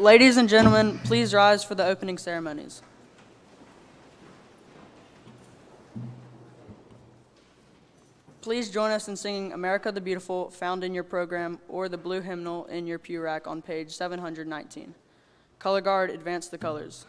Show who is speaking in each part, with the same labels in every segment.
Speaker 1: Ladies and gentlemen, please rise for the opening ceremonies. Please join us in singing America the Beautiful, found in your program, or the blue hymnal in your pew rack on page 719. Color Guard, advance the colors.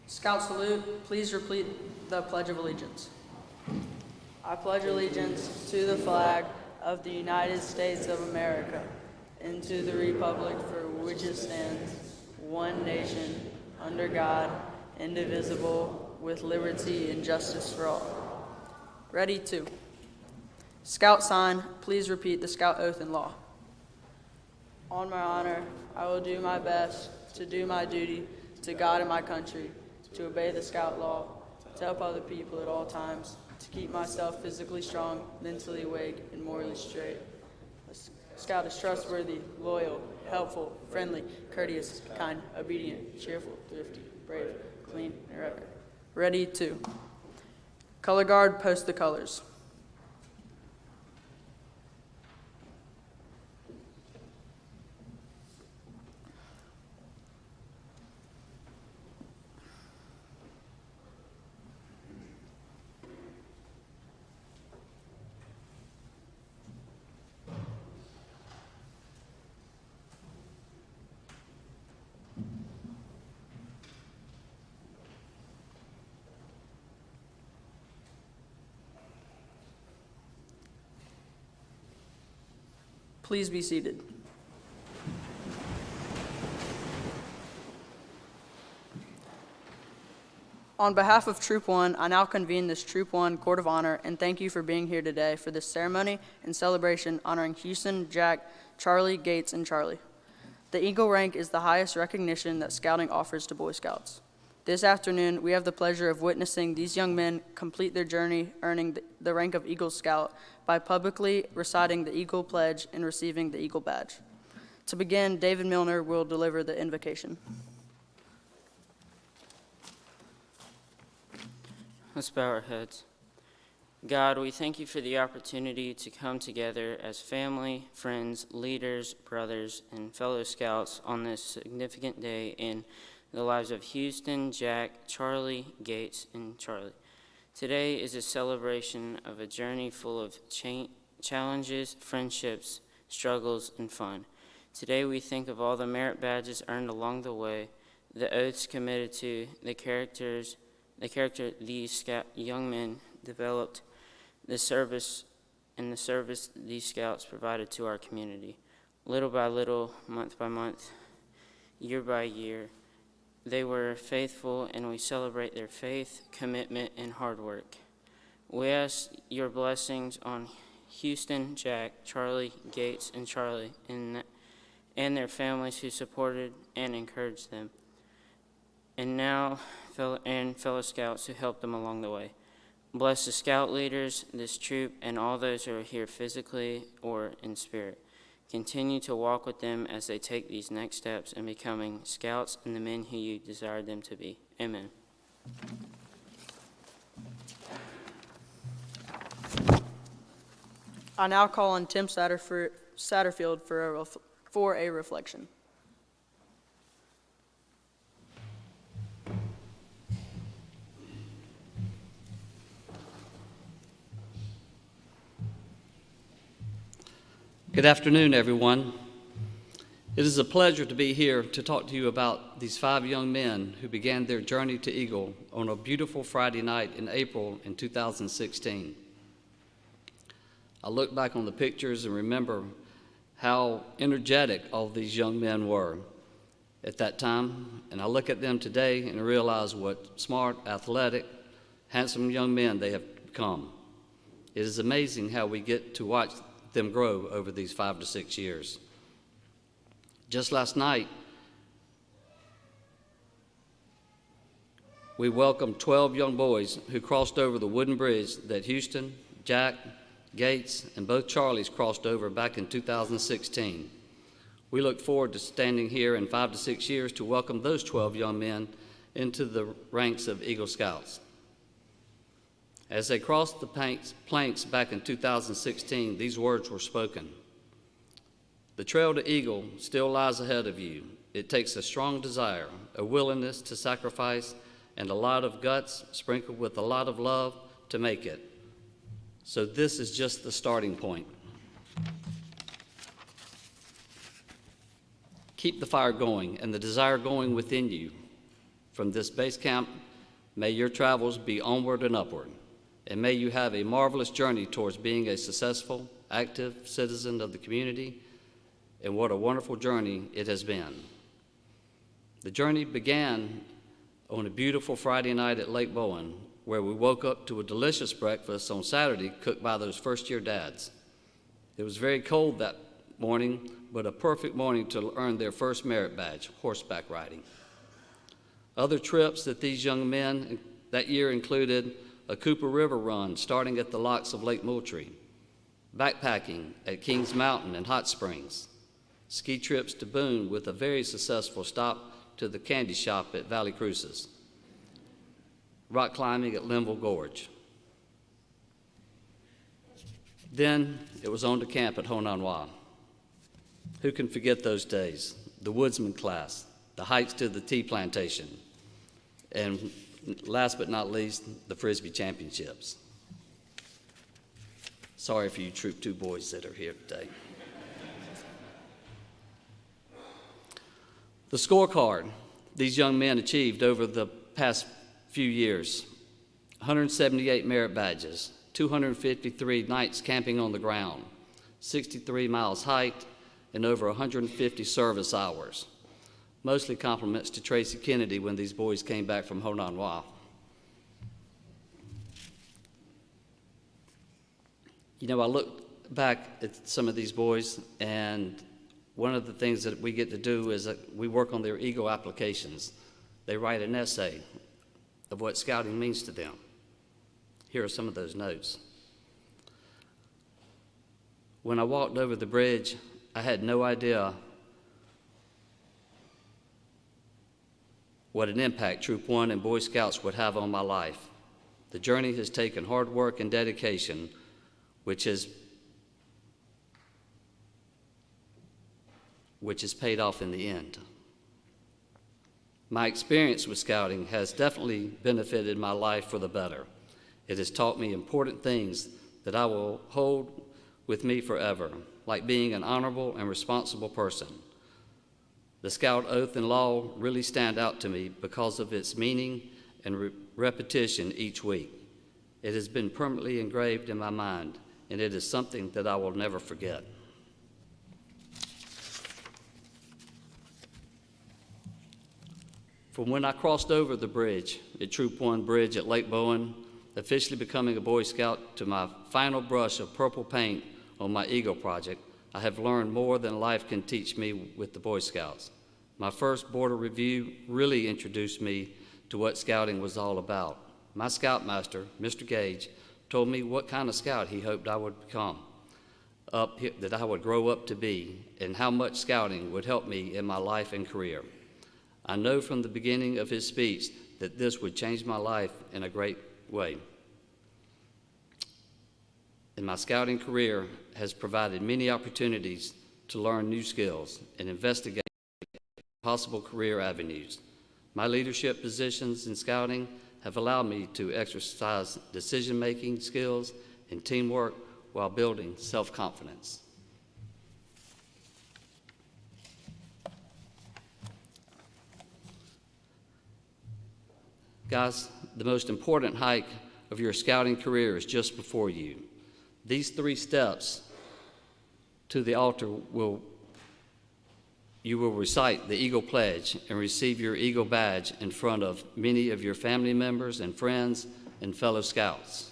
Speaker 1: Scout salute, please repeat the Pledge of Allegiance. I pledge allegiance to the flag of the United States of America and to the republic for which it stands, one nation, under God, indivisible, with liberty and justice for all. Ready, two. Scout sign, please repeat the Scout oath and law. On my honor, I will do my best to do my duty to God and my country, to obey the Scout law, to help other people at all times, to keep myself physically strong, mentally awake, and morally straight. A Scout is trustworthy, loyal, helpful, friendly, courteous, kind, obedient, cheerful, thrifty, brave, clean, and reverent. Ready, two. Color Guard, post the colors. Please be seated. On behalf of Troop 1, I now convene this Troop 1 Court of Honor and thank you for being here today for this ceremony and celebration honoring Houston, Jack, Charlie, Gates, and Charlie. The Eagle rank is the highest recognition that Scouting offers to Boy Scouts. This afternoon, we have the pleasure of witnessing these young men complete their journey earning the rank of Eagle Scout by publicly reciting the Eagle Pledge and receiving the Eagle Badge. To begin, David Millinor will deliver the invocation.
Speaker 2: Let's bow our heads. God, we thank you for the opportunity to come together as family, friends, leaders, brothers, and fellow scouts on this significant day in the lives of Houston, Jack, Charlie, Gates, and Charlie. Today is a celebration of a journey full of challenges, friendships, struggles, and fun. Today we think of all the merit badges earned along the way, the oaths committed to, the character these young men developed, the service these scouts provided to our community. Little by little, month by month, year by year, they were faithful, and we celebrate their faith, commitment, and hard work. We ask your blessings on Houston, Jack, Charlie, Gates, and Charlie, and their families who supported and encouraged them, and now fellow scouts who helped them along the way. Bless the scout leaders, this troop, and all those who are here physically or in spirit. Continue to walk with them as they take these next steps in becoming scouts and the men who you desire them to be. Amen.
Speaker 1: I now call on Tim Satterfield for a reflection.
Speaker 3: Good afternoon, everyone. It is a pleasure to be here to talk to you about these 5 young men who began their journey to Eagle on a beautiful Friday night in April in 2016. I look back on the pictures and remember how energetic all these young men were at that time, and I look at them today and realize what smart, athletic, handsome young men they have become. It is amazing how we get to watch them grow over these 5 to 6 years. Just last night, we welcomed 12 young boys who crossed over the wooden bridge that Houston, Jack, Gates, and both Charlies crossed over back in 2016. We look forward to standing here in 5 to 6 years to welcome those 12 young men into the ranks of Eagle Scouts. As they crossed the planks back in 2016, these words were spoken. The trail to Eagle still lies ahead of you. It takes a strong desire, a willingness to sacrifice, and a lot of guts sprinkled with a lot of love to make it. So this is just the starting point. Keep the fire going and the desire going within you. From this base camp, may your travels be onward and upward. And may you have a marvelous journey towards being a successful, active citizen of the community, and what a wonderful journey it has been. The journey began on a beautiful Friday night at Lake Bowen, where we woke up to a delicious breakfast on Saturday cooked by those first-year dads. It was very cold that morning, but a perfect morning to earn their first merit badge, horseback riding. Other trips that these young men that year included a Cooper River run starting at the locks of Lake Moultrie, backpacking at Kings Mountain and Hot Springs, ski trips to Boone with a very successful stop to the candy shop at Valley Cruises, rock climbing at Linville Gorge. Then it was on to camp at Honanwa. Who can forget those days? The woodsman class, the hikes to the tea plantation, and last but not least, the Frisbee championships. Sorry for you Troop 2 boys that are here today. The scorecard these young men achieved over the past few years: 178 merit badges, 253 nights camping on the ground, 63 miles hiked, and over 150 service hours. Mostly compliments to Tracy Kennedy when these boys came back from Honanwa. You know, I look back at some of these boys, and one of the things that we get to do is that we work on their Eagle applications. They write an essay of what scouting means to them. Here are some of those notes. When I walked over the bridge, I had no idea what an impact Troop 1 and Boy Scouts would have on my life. The journey has taken hard work and dedication, which is paid off in the end. My experience with scouting has definitely benefited my life for the better. It has taught me important things that I will hold with me forever, like being an honorable and responsible person. The Scout oath and law really stand out to me because of its meaning and repetition each week. It has been permanently engraved in my mind, and it is something that I will never forget. From when I crossed over the bridge at Troop 1 Bridge at Lake Bowen, officially becoming a Boy Scout, to my final brush of purple paint on my Eagle project, I have learned more than life can teach me with the Boy Scouts. My first border review really introduced me to what scouting was all about. My scoutmaster, Mr. Gage, told me what kind of scout he hoped I would become, that I would grow up to be, and how much scouting would help me in my life and career. I know from the beginning of his speech that this would change my life in a great way. And my scouting career has provided many opportunities to learn new skills and investigate possible career avenues. My leadership positions in scouting have allowed me to exercise decision-making skills and teamwork while building self-confidence. Guys, the most important hike of your scouting career is just before you. These 3 steps to the altar you will recite the Eagle Pledge and receive your Eagle Badge in front of many of your family members and friends and fellow Scouts.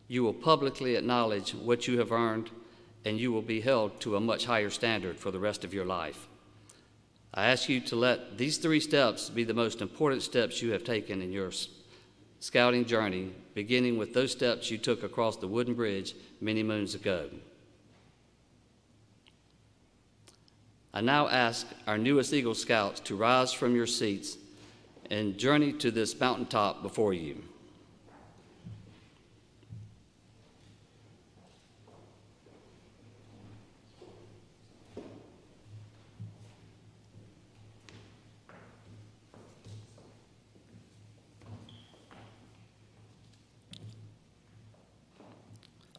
Speaker 3: You will publicly acknowledge what you have earned, and you will be held to a much higher standard for the rest of your life. I ask you to let these 3 steps be the most important steps you have taken in your scouting journey, beginning with those steps you took across the wooden bridge many moons ago. I now ask our newest Eagle Scouts to rise from your seats and journey to this mountaintop before you.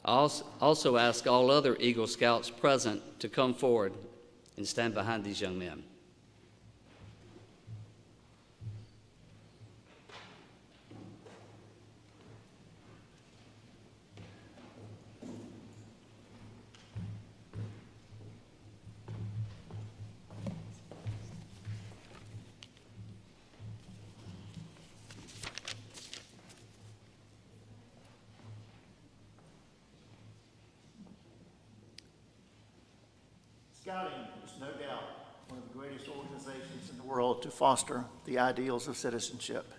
Speaker 3: I also ask all other Eagle Scouts present to come forward and stand behind these young men.
Speaker 4: Scouting is no doubt one of the greatest organizations in the world to foster the ideals of citizenship.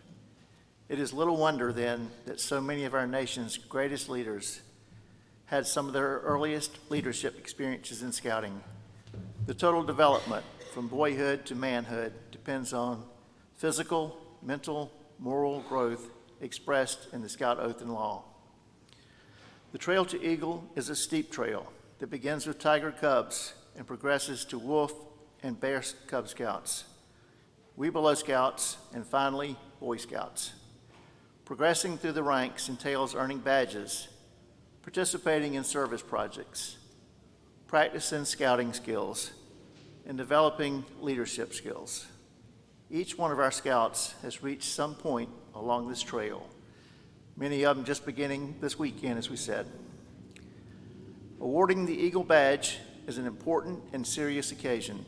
Speaker 4: It is little wonder then that so many of our nation's greatest leaders had some of their earliest leadership experiences in scouting. The total development from boyhood to manhood depends on physical, mental, moral growth expressed in the Scout Oath and Law. The trail to Eagle is a steep trail that begins with tiger cubs and progresses to wolf and bear Cub Scouts, Webelow Scouts, and finally, Boy Scouts. Progressing through the ranks entails earning badges, participating in service projects, practicing scouting skills, and developing leadership skills. Each one of our Scouts has reached some point along this trail, many of them just beginning this weekend, as we said. Awarding the Eagle Badge is an important and serious occasion.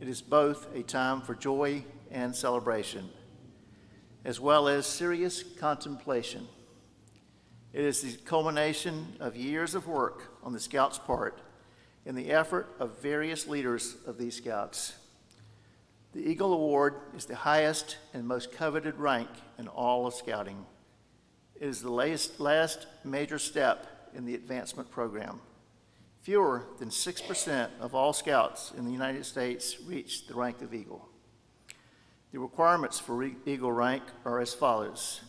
Speaker 4: It is both a time for joy and celebration, as well as serious contemplation. It is the culmination of years of work on the Scouts' part and the effort of various leaders of these Scouts. The Eagle Award is the highest and most coveted rank in all of Scouting. It is the last major step in the advancement program. Fewer than 6% of all Scouts in the United States reach the rank of Eagle. The requirements for Eagle rank are as follows: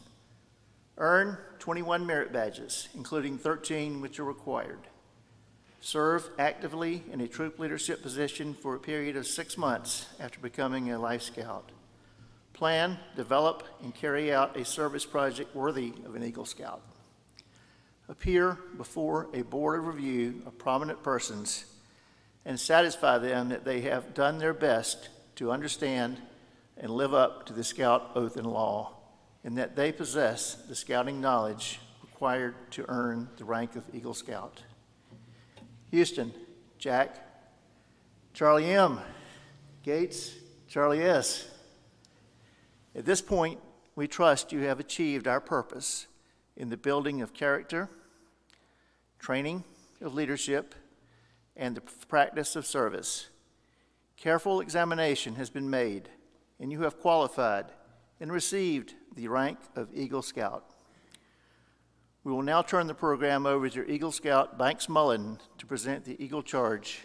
Speaker 4: Earn 21 merit badges, including 13 which are required. Serve actively in a troop leadership position for a period of 6 months after becoming a Life Scout. Plan, develop, and carry out a service project worthy of an Eagle Scout. Appear before a board of review of prominent persons and satisfy them that they have done their best to understand and live up to the Scout oath and law, and that they possess the scouting knowledge required to earn the rank of Eagle Scout. Houston, Jack, Charlie M., Gates, Charlie S. At this point, we trust you have achieved our purpose in the building of character, training of leadership, and the practice of service. Careful examination has been made, and you have qualified and received the rank of Eagle Scout. We will now turn the program over to Eagle Scout Banks Mullen to present the Eagle Charge.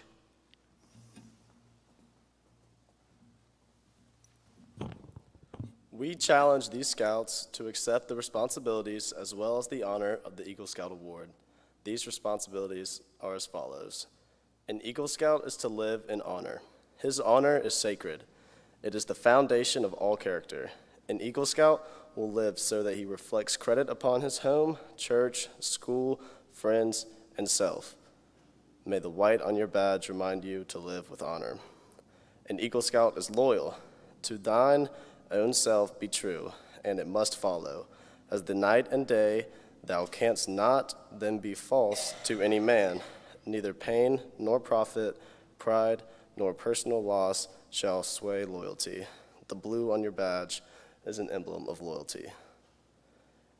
Speaker 5: We challenge these Scouts to accept the responsibilities as well as the honor of the Eagle Scout Award. These responsibilities are as follows. An Eagle Scout is to live in honor. His honor is sacred. It is the foundation of all character. An Eagle Scout will live so that he reflects credit upon his home, church, school, friends, and self. May the white on your badge remind you to live with honor. An Eagle Scout is loyal. To thine own self be true, and it must follow. As the night and day, thou canst not then be false to any man. Neither pain nor profit, pride nor personal loss shall sway loyalty. The blue on your badge is an emblem of loyalty.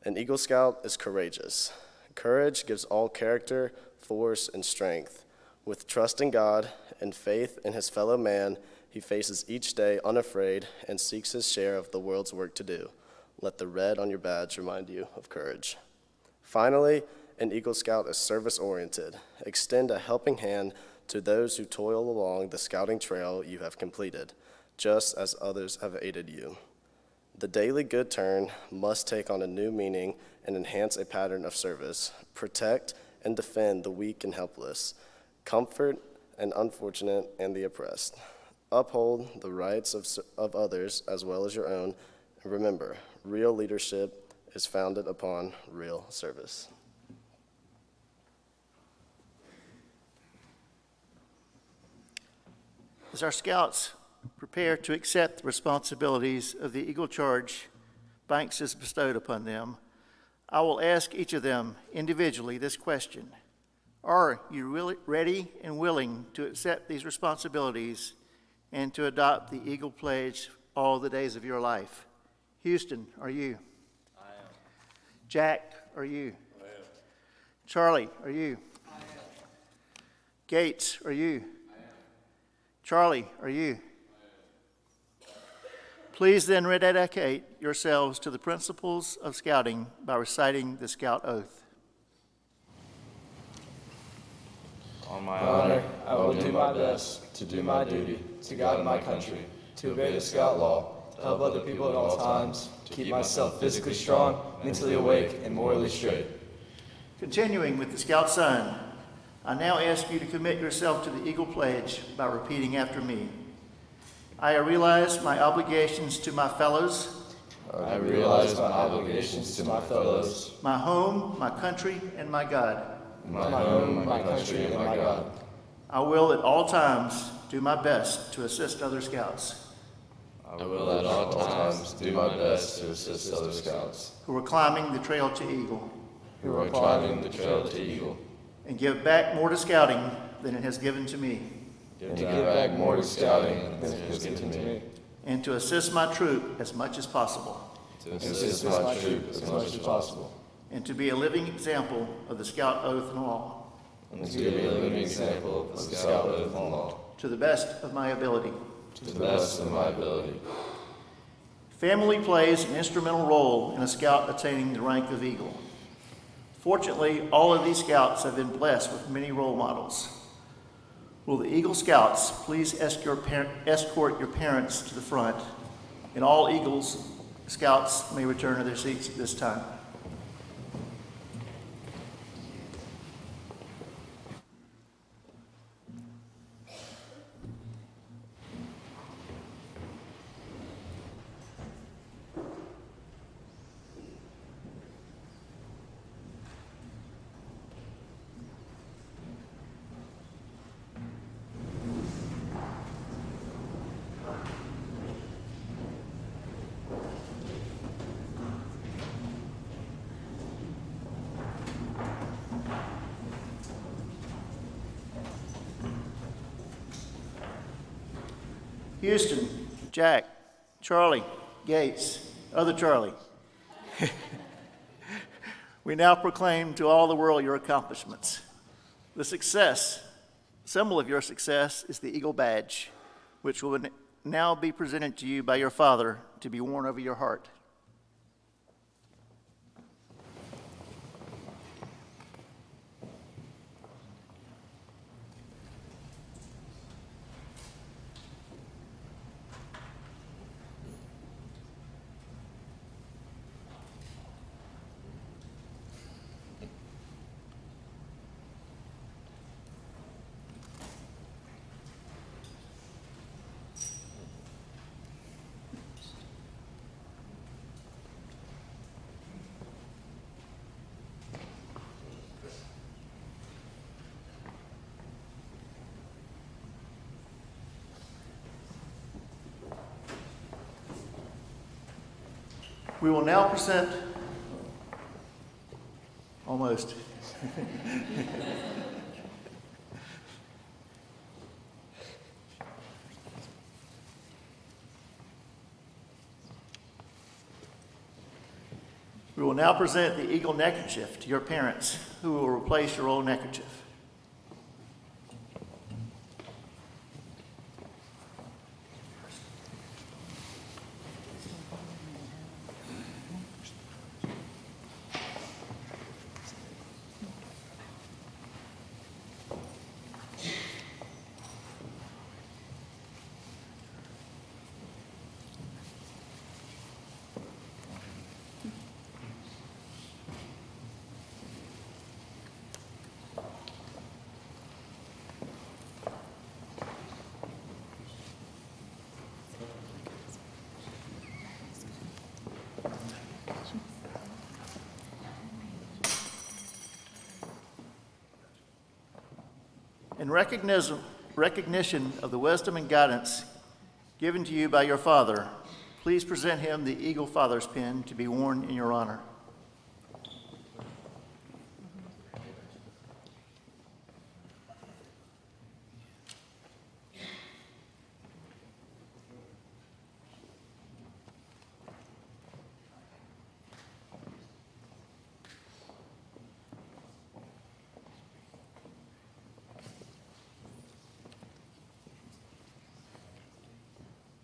Speaker 5: An Eagle Scout is courageous. Courage gives all character, force, and strength. With trust in God and faith in his fellow man, he faces each day unafraid and seeks his share of the world's work to do. Let the red on your badge remind you of courage. Finally, an Eagle Scout is service-oriented. Extend a helping hand to those who toil along the scouting trail you have completed, just as others have aided you. The daily good turn must take on a new meaning and enhance a pattern of service. Protect and defend the weak and helpless. Comfort and unfortunate and the oppressed. Uphold the rights of others as well as your own. And remember, real leadership is founded upon real service.
Speaker 4: As our Scouts prepare to accept the responsibilities of the Eagle Charge Banks has bestowed upon them, I will ask each of them individually this question. Are you really ready and willing to accept these responsibilities and to adopt the Eagle Pledge all the days of your life? Houston, are you?
Speaker 6: I am.
Speaker 4: Jack, are you?
Speaker 6: I am.
Speaker 4: Charlie, are you?
Speaker 6: I am.
Speaker 4: Gates, are you?
Speaker 6: I am.
Speaker 4: Charlie, are you? Please then rededicate yourselves to the principles of scouting by reciting the Scout Oath.
Speaker 6: On my honor, I will do my best to do my duty to God and my country, to obey the Scout law, to help other people at all times, to keep myself physically strong, mentally awake, and morally straight.
Speaker 4: Continuing with the Scout Sign, I now ask you to commit yourself to the Eagle Pledge by repeating after me. I realize my obligations to my fellows,
Speaker 6: I realize my obligations to my fellows,
Speaker 4: my home, my country, and my God.
Speaker 6: my home, my country, and my God.
Speaker 4: I will at all times do my best to assist other Scouts
Speaker 6: I will at all times do my best to assist other Scouts
Speaker 4: who are climbing the trail to Eagle
Speaker 6: who are climbing the trail to Eagle,
Speaker 4: and give back more to scouting than it has given to me,
Speaker 6: and to give back more to scouting than it has given to me,
Speaker 4: and to assist my troop as much as possible,
Speaker 6: to assist my troop as much as possible,
Speaker 4: and to be a living example of the Scout Oath and Law
Speaker 6: and to be a living example of the Scout oath and law,
Speaker 4: to the best of my ability.
Speaker 6: to the best of my ability.
Speaker 4: Family plays an instrumental role in a Scout attaining the rank of Eagle. Fortunately, all of these Scouts have been blessed with many role models. Will the Eagle Scouts please escort your parents to the front, and all Eagles Scouts may return to their seats at this time. Houston, Jack, Charlie, Gates, other Charlie. We now proclaim to all the world your accomplishments. The symbol of your success is the Eagle Badge, which will now be presented to you by your father to be worn over your heart. We will now present, almost. We will now present the Eagle neckerchief to your parents, who will replace your old neckerchief. In recognition of the wisdom and guidance given to you by your father, please present him the Eagle Father's pin to be worn in your honor.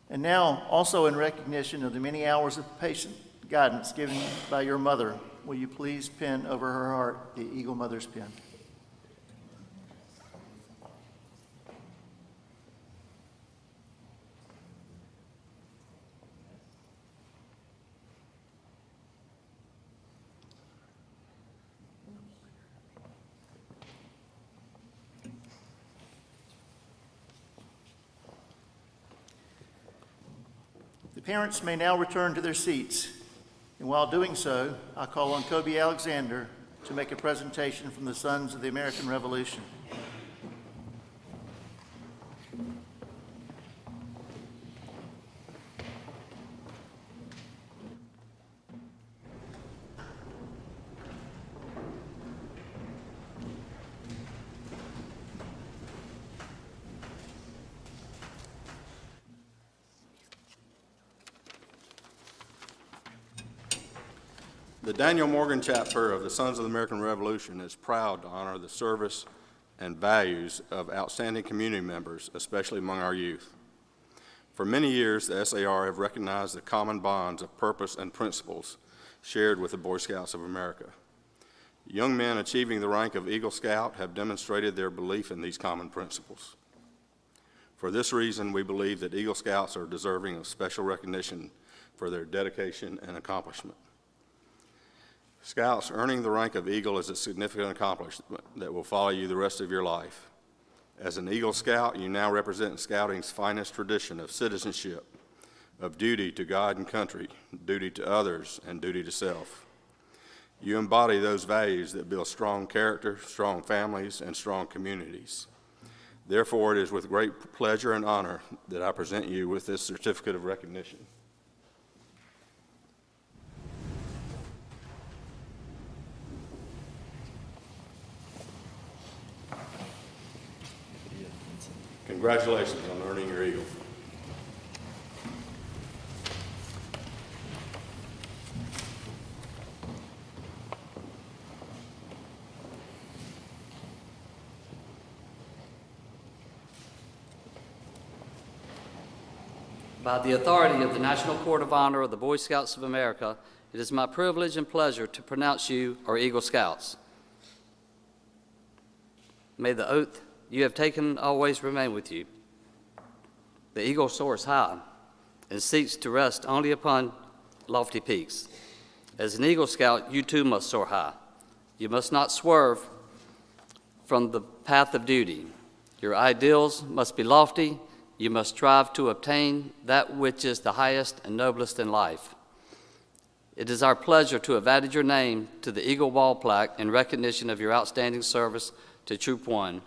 Speaker 4: And now, also in recognition of the many hours of patient guidance given by your mother, will you please pin over her heart the Eagle Mother's pin? The parents may now return to their seats, and while doing so, I call on Kobe Alexander to make a presentation from the Sons of the American Revolution.
Speaker 7: The Daniel Morgan chapter of the Sons of the American Revolution is proud to honor the service and values of outstanding community members, especially among our youth. For many years, the SAR have recognized the common bonds of purpose and principles shared with the Boy Scouts of America. Young men achieving the rank of Eagle Scout have demonstrated their belief in these common principles. For this reason, we believe that Eagle Scouts are deserving of special recognition for their dedication and accomplishment. Scouts, earning the rank of Eagle is a significant accomplishment that will follow you the rest of your life. As an Eagle Scout, you now represent Scouting's finest tradition of citizenship, of duty to God and country, duty to others, and duty to self. You embody those values that build strong character, strong families, and strong communities. Therefore, it is with great pleasure and honor that I present you with this certificate of recognition. Congratulations on earning your Eagle.
Speaker 3: By the authority of the National Court of Honor of the Boy Scouts of America, it is my privilege and pleasure to pronounce you our Eagle Scouts. May the oath you have taken always remain with you. The eagle soars high and seeks to rest only upon lofty peaks. As an Eagle Scout, you too must soar high. You must not swerve from the path of duty. Your ideals must be lofty. You must strive to obtain that which is the highest and noblest in life. It is our pleasure to have added your name to the Eagle Wall plaque in recognition of your outstanding service to Troop 1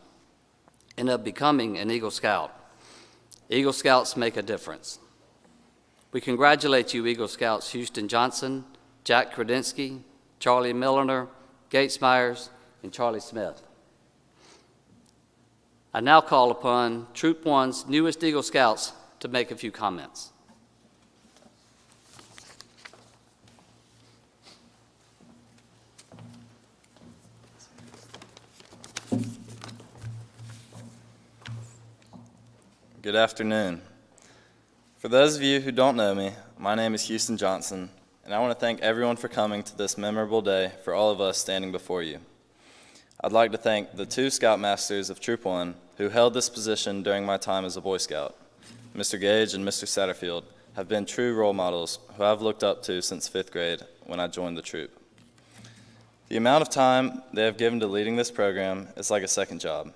Speaker 3: and of becoming an Eagle Scout. Eagle Scouts make a difference. We congratulate you, Eagle Scouts Houston Johnson, Jack Krydynski, Charlie Millinor, Gates Myers, and Charlie Smith. I now call upon Troop 1's newest Eagle Scouts to make a few comments.
Speaker 6: Good afternoon. For those of you who don't know me, my name is Houston Johnson, and I want to thank everyone for coming to this memorable day for all of us standing before you. I'd like to thank the 2 Scoutmasters of Troop 1 who held this position during my time as a Boy Scout. Mr. Gage and Mr. Satterfield have been true role models who I've looked up to since 5th grade when I joined the troop. The amount of time they have given to leading this program is like a second job.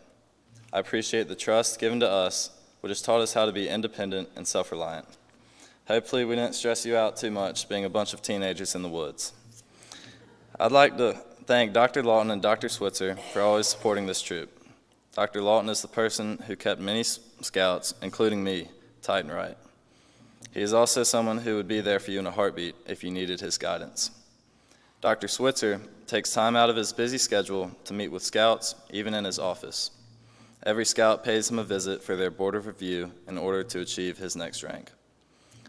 Speaker 6: I appreciate the trust given to us, which has taught us how to be independent and self-reliant. Hopefully we didn't stress you out too much being a bunch of teenagers in the woods. I'd like to thank Dr. Lawton and Dr. Switzer for always supporting this troop. Dr. Lawton is the person who kept many scouts, including me, tight and right. He is also someone who would be there for you in a heartbeat if you needed his guidance. Dr. Switzer takes time out of his busy schedule to meet with scouts, even in his office. Every scout pays him a visit for their board of review in order to achieve his next rank.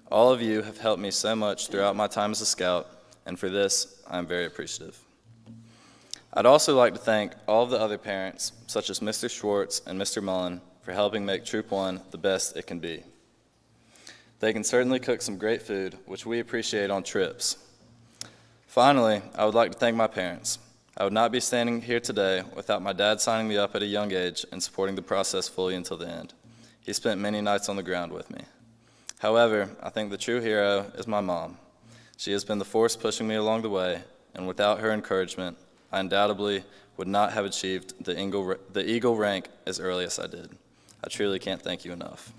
Speaker 6: All of you have helped me so much throughout my time as a scout, and for this, I am very appreciative. I'd also like to thank all of the other parents, such as Mr. Schwartz and Mr. Mullen, for helping make Troop 1 the best it can be. They can certainly cook some great food, which we appreciate on trips. Finally, I would like to thank my parents. I would not be standing here today without my dad signing me up at a young age and supporting the process fully until the end. He spent many nights on the ground with me. However, I think the true hero is my mom. She has been the force pushing me along the way, and without her encouragement, I undoubtedly would not have achieved the Eagle rank as early as I did. I truly can't thank you enough.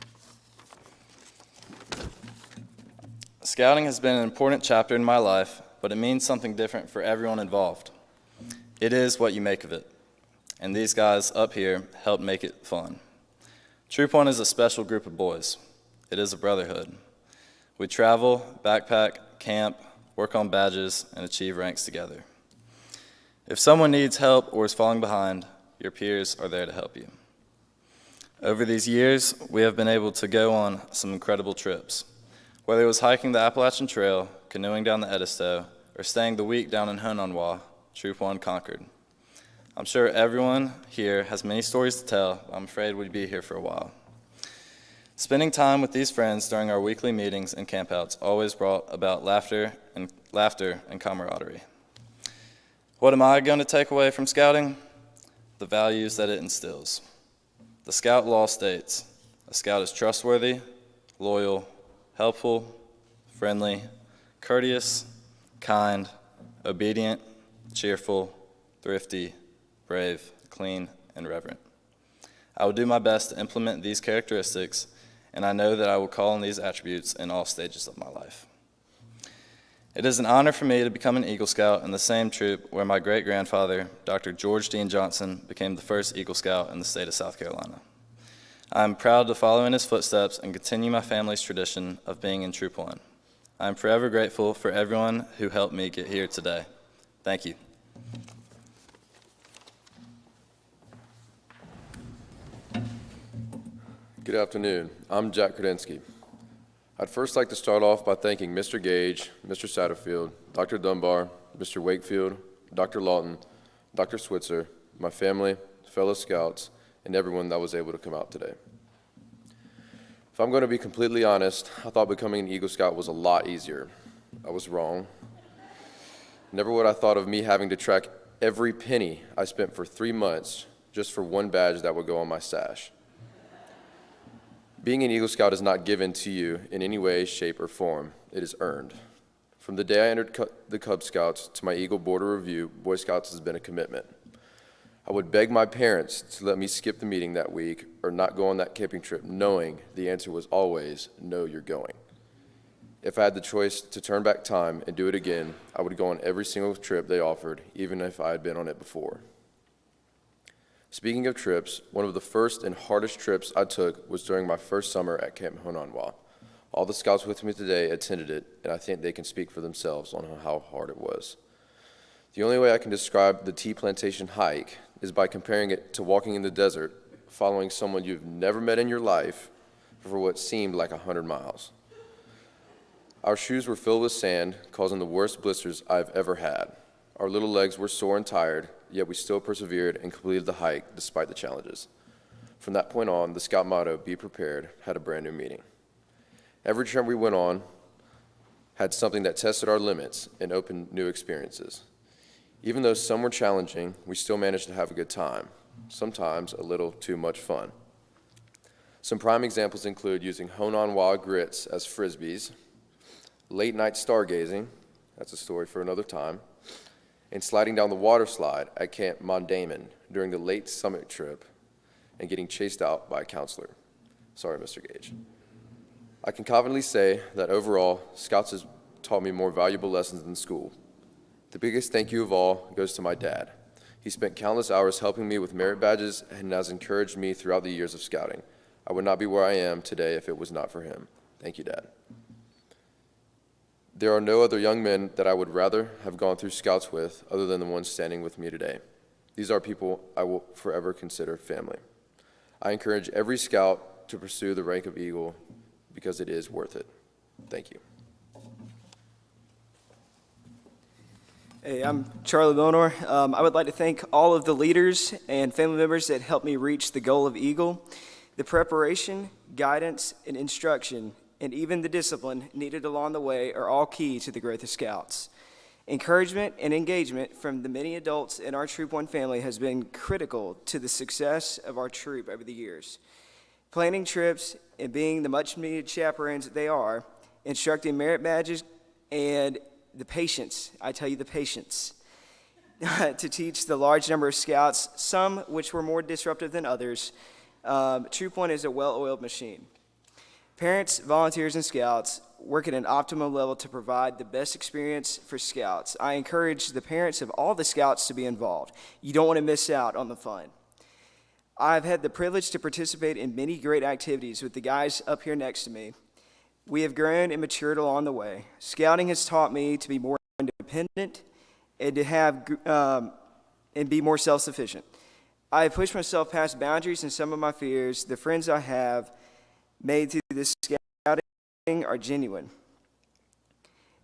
Speaker 6: Scouting has been an important chapter in my life, but it means something different for everyone involved. It is what you make of it, and these guys up here help make it fun. Troop 1 is a special group of boys. It is a brotherhood. We travel, backpack, camp, work on badges, and achieve ranks together. If someone needs help or is falling behind, your peers are there to help you. Over these years, we have been able to go on some incredible trips. Whether it was hiking the Appalachian Trail, canoeing down the Edisto, or staying the week down in Hononwa, Troop 1 conquered. I'm sure everyone here has many stories to tell, but I'm afraid we'd be here for a while. Spending time with these friends during our weekly meetings and campouts always brought about laughter and camaraderie. What am I going to take away from scouting? The values that it instills. The Scout law states, a scout is trustworthy, loyal, helpful, friendly, courteous, kind, obedient, cheerful, thrifty, brave, clean, and reverent. I will do my best to implement these characteristics, and I know that I will call on these attributes in all stages of my life. It is an honor for me to become an Eagle Scout in the same troop where my great-grandfather, Dr. George Dean Johnson, became the first Eagle Scout in the state of South Carolina. I am proud to follow in his footsteps and continue my family's tradition of being in Troop 1. I am forever grateful for everyone who helped me get here today. Thank you.
Speaker 8: Good afternoon. I'm Jack Kradinsky. I'd first like to start off by thanking Mr. Gage, Mr. Satterfield, Dr. Dunbar, Mr. Wakefield, Dr. Lawton, Dr. Switzer, my family, fellow scouts, and everyone that was able to come out today. If I'm going to be completely honest, I thought becoming an Eagle Scout was a lot easier. I was wrong. Never would I thought of me having to track every penny I spent for 3 months just for one badge that would go on my sash. Being an Eagle Scout is not given to you in any way, shape, or form. It is earned. From the day I entered the Cub Scouts to my Eagle Border Review, Boy Scouts has been a commitment. I would beg my parents to let me skip the meeting that week or not go on that camping trip, knowing the answer was always, no, you're going. If I had the choice to turn back time and do it again, I would go on every single trip they offered, even if I had been on it before. Speaking of trips, one of the first and hardest trips I took was during my first summer at Camp Honanwa. All the scouts with me today attended it, and I think they can speak for themselves on how hard it was. The only way I can describe the tea plantation hike is by comparing it to walking in the desert, following someone you've never met in your life for what seemed like 100 miles. Our shoes were filled with sand, causing the worst blisters I've ever had. Our little legs were sore and tired, yet we still persevered and completed the hike despite the challenges. From that point on, the Scout motto, be prepared, had a brand new meaning. Every trip we went on had something that tested our limits and opened new experiences. Even though some were challenging, we still managed to have a good time, sometimes a little too much fun. Some prime examples include using Honanwa grits as frisbees, late night stargazing, that's a story for another time, and sliding down the water slide at Camp Mondamon during the late summit trip and getting chased out by a counselor. Sorry, Mr. Gage. I can confidently say that overall, Scouts has taught me more valuable lessons than school. The biggest thank you of all goes to my dad. He spent countless hours helping me with merit badges and has encouraged me throughout the years of scouting. I would not be where I am today if it was not for him. Thank you, Dad. There are no other young men that I would rather have gone through Scouts with other than the ones standing with me today. These are people I will forever consider family. I encourage every Scout to pursue the rank of Eagle because it is worth it. Thank you.
Speaker 9: Hey, I'm Charlie Millinor. I would like to thank all of the leaders and family members that helped me reach the goal of Eagle. The preparation, guidance, and instruction, and even the discipline needed along the way are all key to the growth of Scouts. Encouragement and engagement from the many adults in our Troop 1 family has been critical to the success of our troop over the years. Planning trips and being the much-needed chaperones that they are, instructing merit badges, and the patience, I tell you the patience, to teach the large number of Scouts, some which were more disruptive than others. Troop 1 is a well-oiled machine. Parents, volunteers, and Scouts work at an optimum level to provide the best experience for Scouts. I encourage the parents of all the Scouts to be involved. You don't want to miss out on the fun. I've had the privilege to participate in many great activities with the guys up here next to me. We have grown and matured along the way. Scouting has taught me to be more independent and to have and be more self-sufficient. I have pushed myself past boundaries and some of my fears. The friends I have made through this scouting are genuine.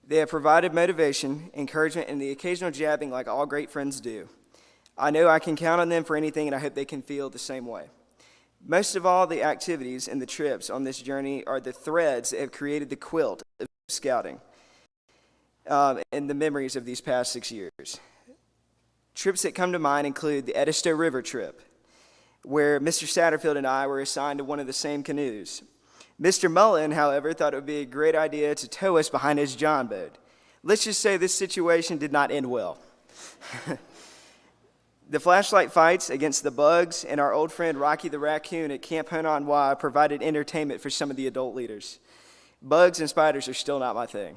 Speaker 9: They have provided motivation, encouragement, and the occasional jabbing like all great friends do. I know I can count on them for anything, and I hope they can feel the same way. Most of all, the activities and the trips on this journey are the threads that have created the quilt of scouting and the memories of these past 6 years. Trips that come to mind include the Edisto River trip, where Mr. Satterfield and I were assigned to one of the same canoes. Mr. Mullen, however, thought it would be a great idea to tow us behind his John boat. Let's just say this situation did not end well. The flashlight fights against the bugs and our old friend Rocky the Raccoon at Camp Honanwa provided entertainment for some of the adult leaders. Bugs and spiders are still not my thing.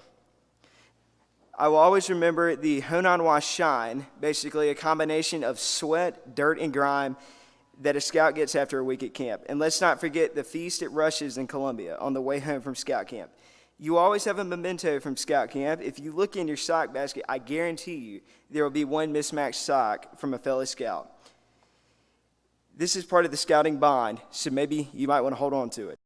Speaker 9: I will always remember the Honanwa shine, basically a combination of sweat, dirt, and grime that a scout gets after a week at camp. And let's not forget the feast at Rush's in Columbia on the way home from scout camp. You always have a memento from scout camp. If you look in your sock basket, I guarantee you there will be one mismatched sock from a fellow scout. This is part of the scouting bond, so maybe you might want to hold on to it.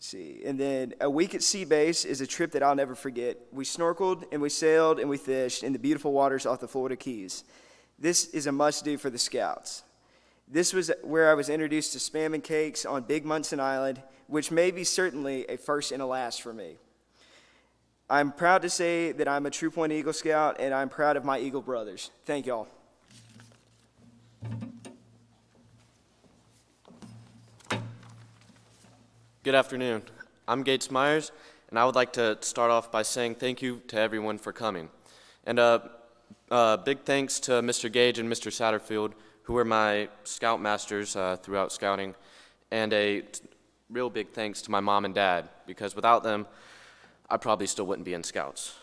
Speaker 9: See, and then a week at Sea Base is a trip that I'll never forget. We snorkeled and we sailed and we fished in the beautiful waters off the Florida Keys. This is a must-do for the Scouts. This was where I was introduced to Spam and Cakes on Big Munson Island, which may be certainly a first and a last for me. I'm proud to say that I'm a Troop 1 Eagle Scout, and I'm proud of my Eagle brothers. Thank y'all.
Speaker 10: Good afternoon. I'm Gates Myers, and I would like to start off by saying thank you to everyone for coming. And big thanks to Mr. Gage and Mr. Satterfield, who were my scoutmasters throughout scouting, and a real big thanks to my mom and dad, because without them, I probably still wouldn't be in Scouts.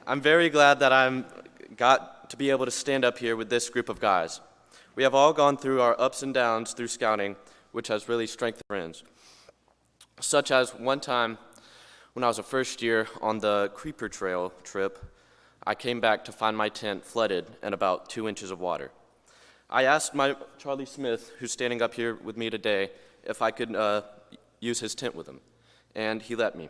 Speaker 10: I'm very glad that I'm got to be able to stand up here with this group of guys. We have all gone through our ups and downs through scouting, which has really strengthened friends. Such as one time when I was a first year on the Creeper Trail trip, I came back to find my tent flooded and about 2 inches of water. I asked my Charlie Smith, who's standing up here with me today, if I could use his tent with him, and he let me.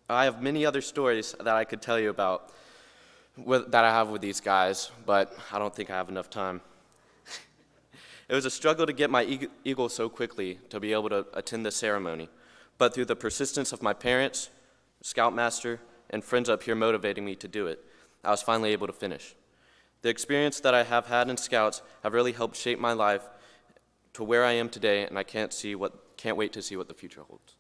Speaker 10: I have many other stories that I could tell you about that I have with these guys, but I don't think I have enough time. It was a struggle to get my eagle so quickly to be able to attend the ceremony, but through the persistence of my parents, Scoutmaster, and friends up here motivating me to do it, I was finally able to finish. The experience that I have had in Scouts have really helped shape my life to where I am today, and I can't wait to see what the future holds.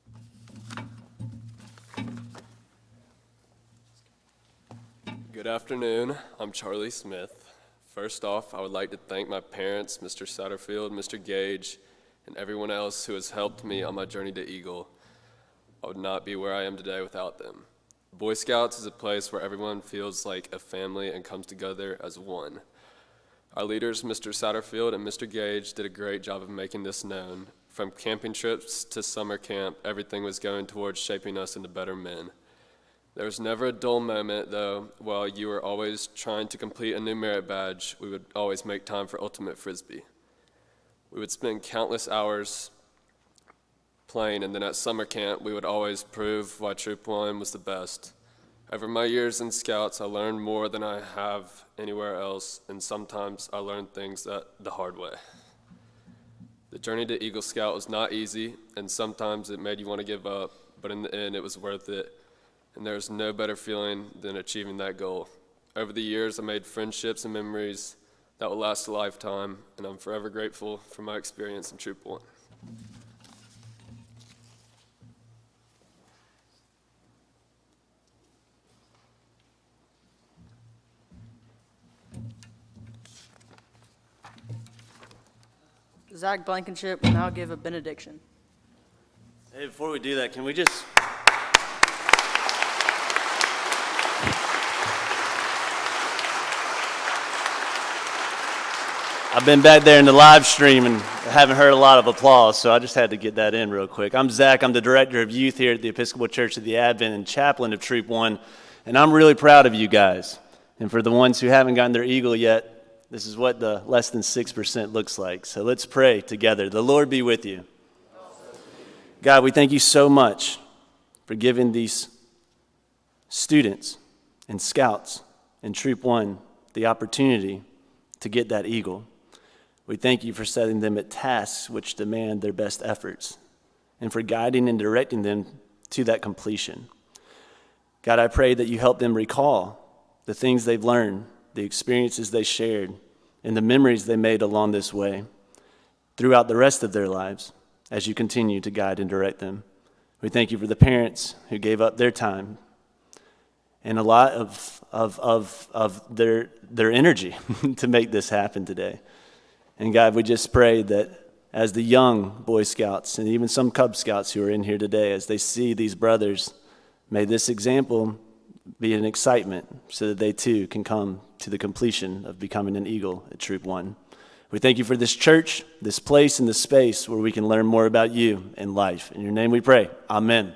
Speaker 11: Good afternoon. I'm Charlie Smith. First off, I would like to thank my parents, Mr. Satterfield, Mr. Gage, and everyone else who has helped me on my journey to Eagle. I would not be where I am today without them. Boy Scouts is a place where everyone feels like a family and comes together as one. Our leaders, Mr. Satterfield and Mr. Gage, did a great job of making this known. From camping trips to summer camp, everything was going towards shaping us into better men. There was never a dull moment, though. While you were always trying to complete a new merit badge, we would always make time for ultimate frisbee. We would spend countless hours playing, and then at summer camp, we would always prove why Troop 1 was the best. Over my years in Scouts, I learned more than I have anywhere else, and sometimes I learned things the hard way. The journey to Eagle Scout was not easy, and sometimes it made you want to give up, but in the end, it was worth it. And there's no better feeling than achieving that goal. Over the years, I made friendships and memories that will last a lifetime, and I'm forever grateful for my experience in Troop 1.
Speaker 1: Zach Blankenship will now give a benediction.
Speaker 12: Hey, before we do that, can we just... I've been back there in the live stream and haven't heard a lot of applause, so I just had to get that in real quick. I'm Zach. I'm the Director of Youth here at the Episcopal Church of the Advent and Chaplain of Troop 1, and I'm really proud of you guys. And for the ones who haven't gotten their Eagle yet, this is what the less than 6% looks like. So let's pray together. The Lord be with you. God, we thank you so much for giving these students and scouts in Troop 1 the opportunity to get that Eagle. We thank you for setting them at tasks which demand their best efforts and for guiding and directing them to that completion. God, I pray that you help them recall the things they've learned, the experiences they shared, and the memories they made along this way throughout the rest of their lives as you continue to guide and direct them. We thank you for the parents who gave up their time and a lot of their energy to make this happen today. And God, we just pray that as the young Boy Scouts and even some Cub Scouts who are in here today, as they see these brothers, may this example be an excitement so that they too can come to the completion of becoming an Eagle at Troop 1. We thank you for this church, this place, and this space where we can learn more about you and life. In your name we pray. Amen.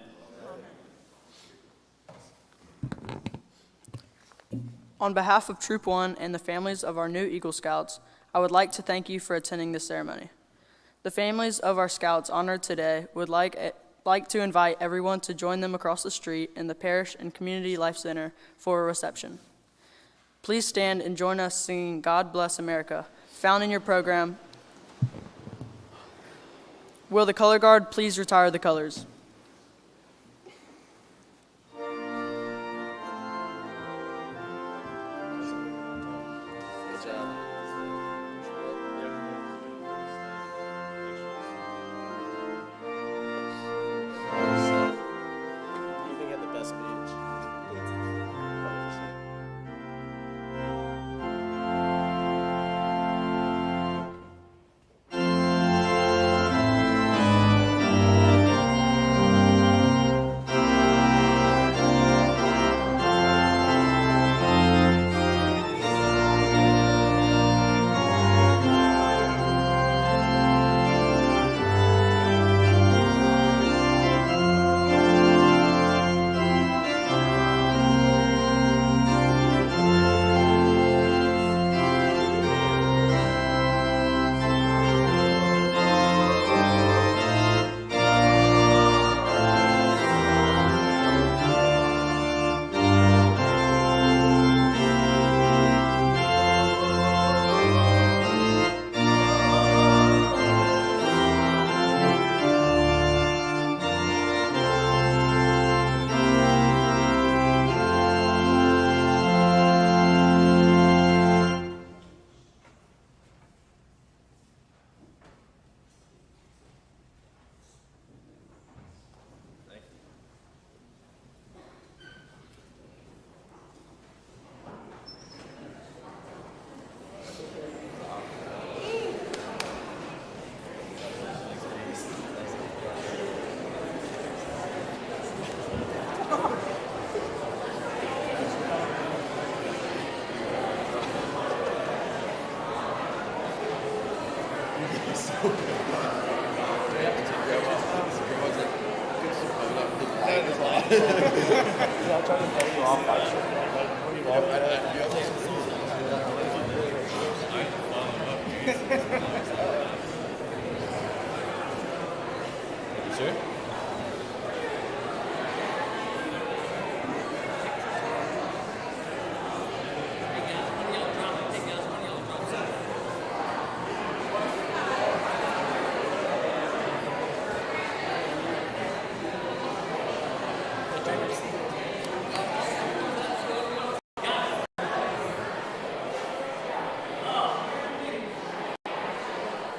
Speaker 1: On behalf of Troop 1 and the families of our new Eagle Scouts, I would like to thank you for attending this ceremony. The families of our Scouts honored today would like to invite everyone to join them across the street in the Parish and Community Life Center for a reception. Please stand and join us singing God Bless America found in your program. Will the color guard please retire the colors?
Speaker 5: You had the best speech.